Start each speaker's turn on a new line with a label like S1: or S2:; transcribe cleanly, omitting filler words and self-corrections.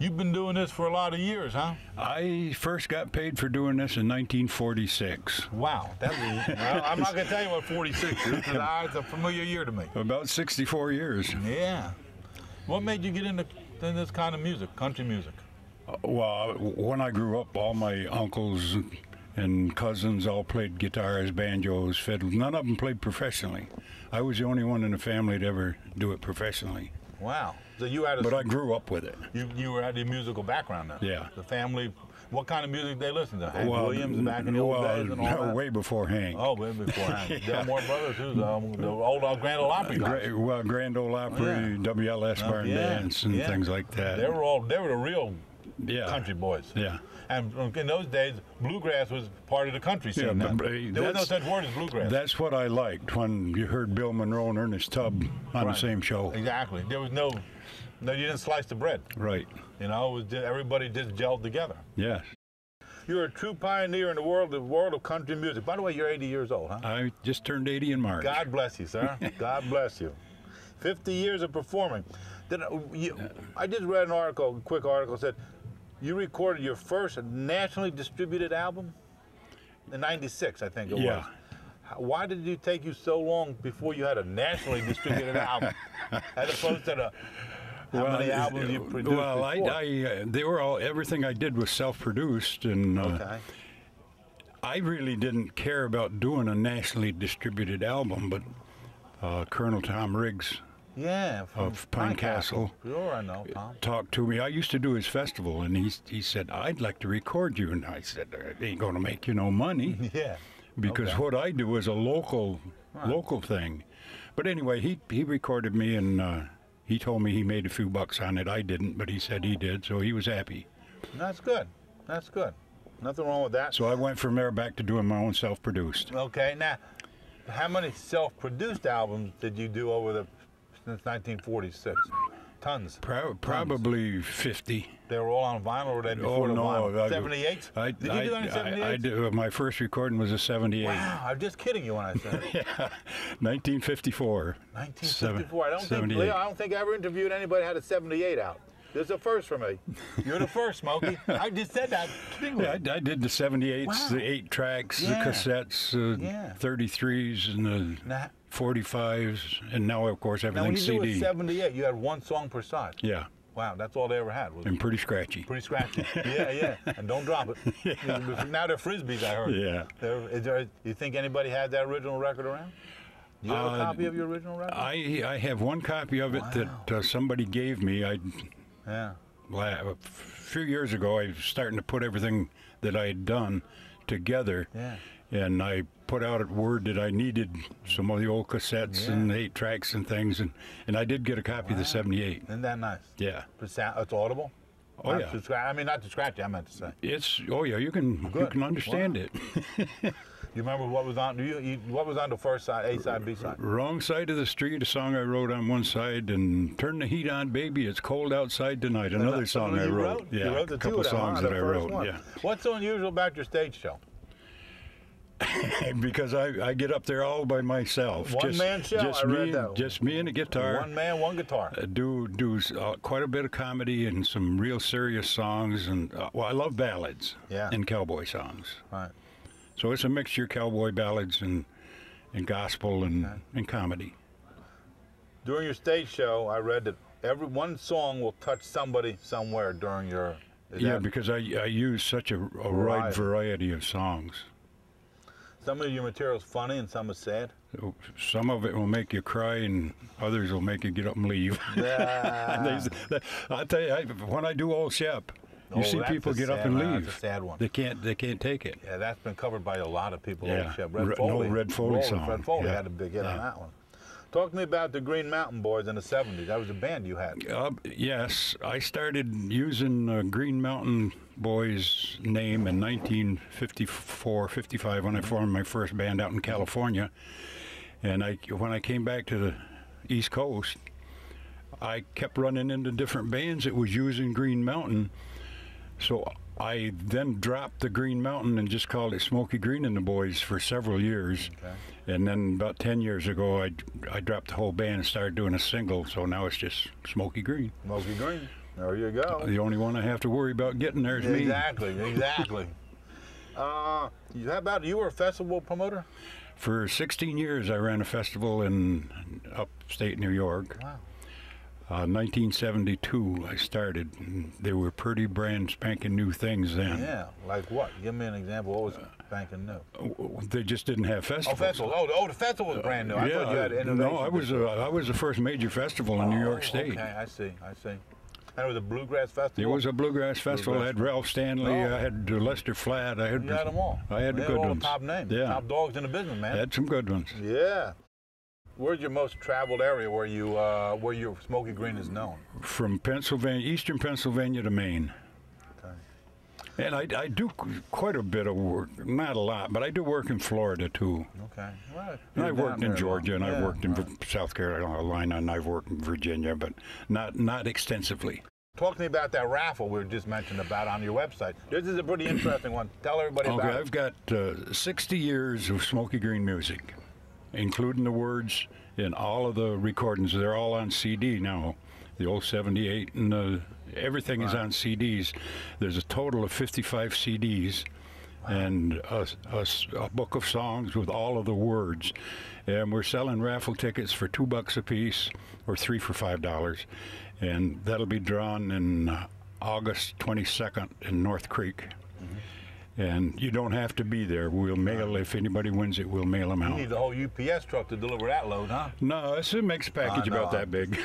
S1: You've been doing this for a lot of years, huh?
S2: I first got paid for doing this in 1946.
S1: Wow. Well, I'm not going to tell you what 46 is, because it's a familiar year to me.
S2: About 64 years.
S1: Yeah. What made you get into this kind of music, country music?
S2: Well, when I grew up, all my uncles and cousins all played guitars, banjos, fiddles. None of them played professionally. I was the only one in the family to ever do it professionally.
S1: Wow. So you had
S2: But I grew up with it.
S1: You had a musical background then?
S2: Yeah.
S1: The family, what kind of music they listened to? Hank Williams back in the old days and all that?
S2: Way before Hank.
S1: Oh, way before Hank. Delmore Brothers, who's the old Grand Ole Opry guys.
S2: Grand Ole Opry, WLS Barn Dance, and things like that.
S1: They were the real country boys.
S2: Yeah.
S1: And in those days, bluegrass was part of the country scene. There was no such word as bluegrass.
S2: That's what I liked when you heard Bill Monroe and Ernest Tubb on the same show.
S1: Exactly. There was no, you didn't slice the bread.
S2: Right.
S1: You know, it was just, everybody just gelled together.
S2: Yes.
S1: You're a true pioneer in the world of country music. By the way, you're 80 years old, huh?
S2: I just turned 80 in March.
S1: God bless you, sir. God bless you. 50 years of performing. I just read a quick article, said you recorded your first nationally distributed album in '96, I think it was. Why did it take you so long before you had a nationally distributed album, as opposed to how many albums you produced before?
S2: They were all, everything I did was self-produced, and I really didn't care about doing a nationally distributed album, but Colonel Tom Riggs of Pine Castle.
S1: Sure, I know Tom.
S2: Talked to me. I used to do his festival, and he said, I'd like to record you. And I said, it ain't going to make you no money.
S1: Yeah.
S2: Because what I do is a local thing. But anyway, he recorded me, and he told me he made a few bucks on it. I didn't, but he said he did, so he was happy.
S1: That's good. That's good. Nothing wrong with that.
S2: So I went from there back to doing my own self-produced.
S1: Okay. Now, how many self-produced albums did you do since 1946? Tons.
S2: Probably 50.
S1: They were all on vinyl, or were they before the vinyl? 78? Did you do any 78?
S2: I did. My first recording was a 78.
S1: Wow, I'm just kidding you when I said it.
S2: 1954.
S1: 1954. I don't think I ever interviewed anybody who had a 78 out. This is a first for me. You're the first, Smokey. I just said that.
S2: Yeah, I did the 78s, the 8 tracks, the cassettes, 33s, and the 45s, and now, of course, everything's CD.
S1: Now, when you do a 78, you had one song per side.
S2: Yeah.
S1: Wow, that's all they ever had.
S2: And pretty scratchy.
S1: Pretty scratchy. Yeah. And don't drop it. Now they're Frisbees, I heard.
S2: Yeah.
S1: You think anybody had that original record around? Do you have a copy of your original record?
S2: I have one copy of it that somebody gave me. A few years ago, I was starting to put everything that I had done together, and I put out at word that I needed some of the old cassettes and 8 tracks and things, and I did get a copy of the 78.
S1: Isn't that nice?
S2: Yeah.
S1: It's audible?
S2: Oh, yeah.
S1: I mean, not to scratch it, I meant to say.
S2: You can understand it.
S1: You remember what was on? What was on the first side, A side, B side?
S2: Wrong Side of the Street, a song I wrote on one side, and Turn the Heat On, Baby, It's Cold Outside Tonight, another song I wrote. Yeah,
S1: you wrote the
S2: a couple songs that I wrote. Yeah.
S1: What's so unusual about your stage show?
S2: Because I get up there all by myself.
S1: One-man show, I read that.
S2: Just me and a guitar.
S1: One man, one guitar.
S2: Do quite a bit of comedy and some real serious songs, and I love ballads and cowboy songs.
S1: Right.
S2: So it's a mixture of cowboy ballads and gospel and comedy. During
S1: your stage show, I read that one song will touch somebody somewhere during your...
S2: because I use such a wide variety of songs.
S1: Some of your material is funny and some is sad.
S2: Some of it will make you cry, and others will make you get up and leave. I tell you, when I do Old Shep, you see people get up and leave.
S1: That's a sad one.
S2: They can't take it.
S1: Yeah, that's been covered by a lot of people.
S2: Yeah.
S1: Old Shep. Red Foley song. Red Foley
S2: had
S1: a big hit on that one. Talk to me about the Green Mountain Boys in the 70s. That was a band you had.
S2: Yes, I started using Green Mountain Boys name in 1954, 55 when I formed my first band out in California. And when I came back to the East Coast, I kept running into different bands that was using Green Mountain. So I then dropped the Green Mountain and just called it Smokey Greene and the Boys for several years. Okay. And then about 10 years ago, I dropped the whole band and started doing a single, so now it's just Smokey Greene.
S1: Smokey Greene. There you go.
S2: The only one I have to worry about getting there is me.
S1: Exactly, exactly. How about you were a festival promoter?
S2: For 16 years, I ran a festival in upstate New York.
S1: Wow.
S2: 1972, I started. And they were pretty brand spanking new things then.
S1: Yeah, like what? Give me an example. What was spanking new?
S2: They just didn't have festivals.
S1: Oh, festival. Oh, the festival was brand new. I thought you had innovation.
S2: No, I was the first major festival in New York State.
S1: Okay, I see. And it was a Bluegrass festival?
S2: It was a Bluegrass festival. I had Ralph Stanley, I had Lester Flatt.
S1: You had them all.
S2: I had the good
S1: all
S2: ones.
S1: Top names.
S2: Yeah.
S1: Top dogs in the business, man.
S2: I had some good ones.
S1: Yeah. Where's your most traveled area where your Smokey Greene is known?
S2: From Pennsylvania, eastern Pennsylvania to Maine.
S1: Okay.
S2: And I do quite a bit of work, not a lot, but I do work in Florida too.
S1: Okay. Well,
S2: and I've worked in Georgia, and
S1: yeah,
S2: I've worked in South Carolina, and I've worked in Virginia, but not extensively.
S1: Talk to me about that raffle we were just mentioned about on your website. This is a pretty interesting one. Tell everybody about it.
S2: I've got 60 years of Smokey Greene music, including the words in all of the recordings. They're all on CD now. The old 78 and everything is on CDs. There's a total of 55 CDs and a book of songs with all of the words. And we're selling raffle tickets for $2 a piece or 3 for $5. And that'll be drawn in August 22nd in North Creek. And you don't have to be there. We'll mail, if anybody wins it, we'll mail them out.
S1: You need the whole UPS truck to deliver that load, huh?
S2: No, it's a mixed package about that big.